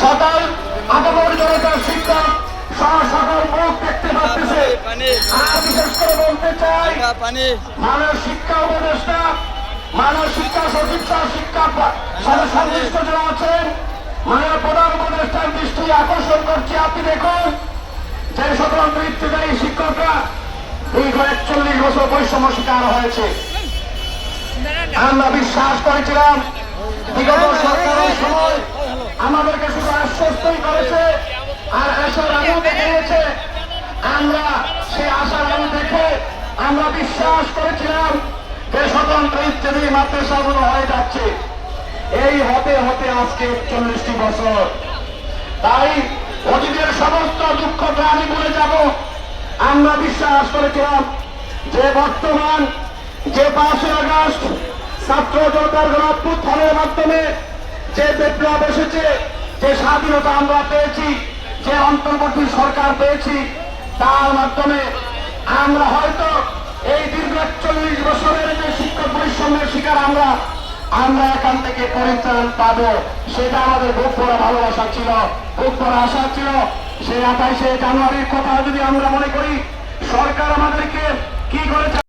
সকল আগামী জনতার শিক্ষক সকল মুখ দেখতে পাচ্ছে। আর বিশেষ করে বলতে চাই মানব শিক্ষা উপদেষ্টা, মানব শিক্ষা সচিব সহ শিক্ষা সংশ্লিষ্ট যারা আছেন, মাননীয় প্রধান উপদেষ্টার দৃষ্টি আকর্ষণ করছি। আপনি দেখুন যে সকল নৃত্যকারী শিক্ষকরা দীর্ঘ 41 বছর বৈষম্য শিকার হয়েছে। আমরা বিশ্বাস করেছিলাম বিগত সরকারের সময় আমাদেরকে শুধু আশ্বস্তই করেছে আর আশার আলো দেখিয়েছে। আমরা সেই আশার আলো দেখে আমরা বিশ্বাস করেছিলাম যে স্বতন্ত্র ইত্যাদি মাদ্রাসাগুলো হয়ে যাচ্ছে। এই হতে হতে আজকে 41টি বছর। তাই অতীতের সমস্ত দুঃখ গ্লানি ভুলে যাব। আমরা বিশ্বাস করেছিলাম যে বর্তমান যে 5ই আগস্ট ছাত্র জনতার গণঅভ্যুত্থানের মাধ্যমে যে বিপ্লব এসেছে, যে স্বাধীনতা আমরা পেয়েছি, যে অন্তর্বর্তী সরকার পেয়েছি, তার মাধ্যমে আমরা হয়তো এই দীর্ঘ 40 বছরের যে শিক্ষক বৈষম্যের শিকার আমরা এখান থেকে পরিত্রাণ পাবো। সেটা আমাদের বুক ভরা ভালোবাসা ছিল, বুক ভরা আশা ছিল। সেই 28শে জানুয়ারির কথা যদি আমরা মনে করি, সরকার আমাদেরকে কি করেছে।